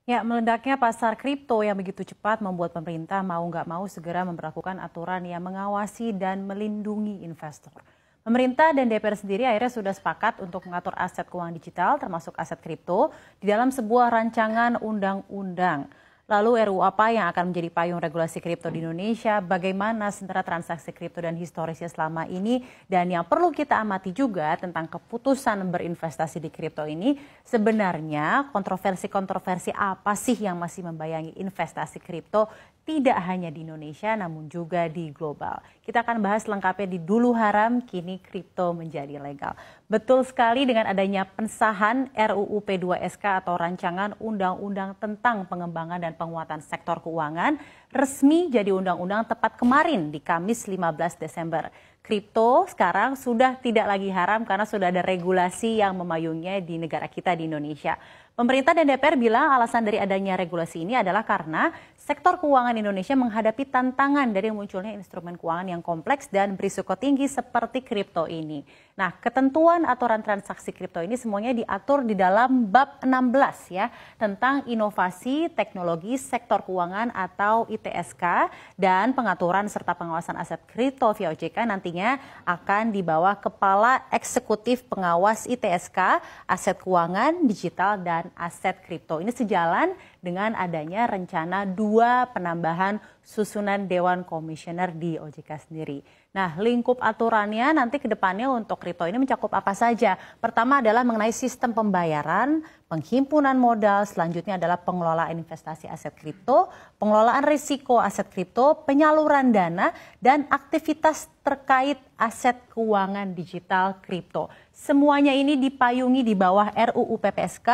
Ya, meledaknya pasar kripto yang begitu cepat membuat pemerintah mau nggak mau segera memberlakukan aturan yang mengawasi dan melindungi investor. Pemerintah dan DPR sendiri akhirnya sudah sepakat untuk mengatur aset keuangan digital termasuk aset kripto di dalam sebuah rancangan undang-undang. Lalu RUU apa yang akan menjadi payung regulasi kripto di Indonesia, bagaimana sebenarnya transaksi kripto dan historisnya selama ini, dan yang perlu kita amati juga tentang keputusan berinvestasi di kripto ini, sebenarnya kontroversi-kontroversi apa sih yang masih membayangi investasi kripto tidak hanya di Indonesia namun juga di global. Kita akan bahas lengkapnya di Dulu Haram, kini kripto menjadi legal. Betul sekali, dengan adanya pengesahan RUU P2SK atau Rancangan Undang-Undang tentang Pengembangan dan Penguatan Sektor Keuangan resmi jadi undang-undang tepat kemarin di Kamis 15 Desember. Kripto sekarang sudah tidak lagi haram karena sudah ada regulasi yang memayunginya di negara kita di Indonesia. Pemerintah dan DPR bilang alasan dari adanya regulasi ini adalah karena sektor keuangan Indonesia menghadapi tantangan dari munculnya instrumen keuangan yang kompleks dan berisiko tinggi seperti kripto ini. Nah, ketentuan aturan transaksi kripto ini semuanya diatur di dalam bab 16 ya, tentang inovasi teknologi sektor keuangan atau ITSK, dan pengaturan serta pengawasan aset kripto via OJK nantinya akan dibawa Kepala Eksekutif Pengawas ITSK, Aset Keuangan Digital dan Aset Kripto. Ini sejalan dengan adanya rencana 2 penambahan susunan Dewan Komisioner di OJK sendiri. Nah, lingkup aturannya nanti ke depannya untuk kripto ini mencakup apa saja? Pertama adalah mengenai sistem pembayaran, penghimpunan modal, selanjutnya adalah pengelolaan investasi aset kripto, pengelolaan risiko aset kripto, penyaluran dana, dan aktivitas terkait aset keuangan digital kripto. Semuanya ini dipayungi di bawah RUU PPSK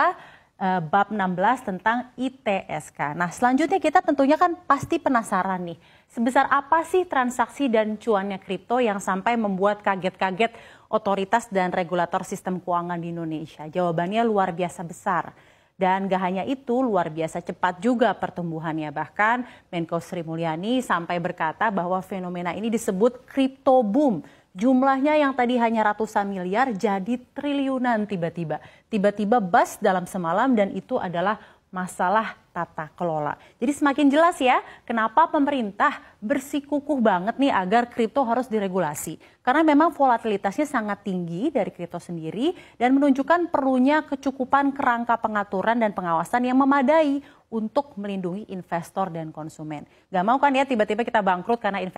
bab 16 tentang ITSK. Nah, selanjutnya kita tentunya kan pasti penasaran nih, sebesar apa sih transaksi dan cuannya kripto yang sampai membuat kaget-kaget otoritas dan regulator sistem keuangan di Indonesia? Jawabannya luar biasa besar. Dan gak hanya itu, luar biasa cepat juga pertumbuhannya. Bahkan Menko Sri Mulyani sampai berkata bahwa fenomena ini disebut crypto boom. Jumlahnya yang tadi hanya ratusan miliar jadi triliunan tiba-tiba. Tiba-tiba bust dalam semalam, dan itu adalah masalah tata kelola. Jadi semakin jelas ya kenapa pemerintah bersikukuh banget nih agar kripto harus diregulasi. Karena memang volatilitasnya sangat tinggi dari kripto sendiri dan menunjukkan perlunya kecukupan kerangka pengaturan dan pengawasan yang memadai untuk melindungi investor dan konsumen. Gak mau kan ya tiba-tiba kita bangkrut karena investasi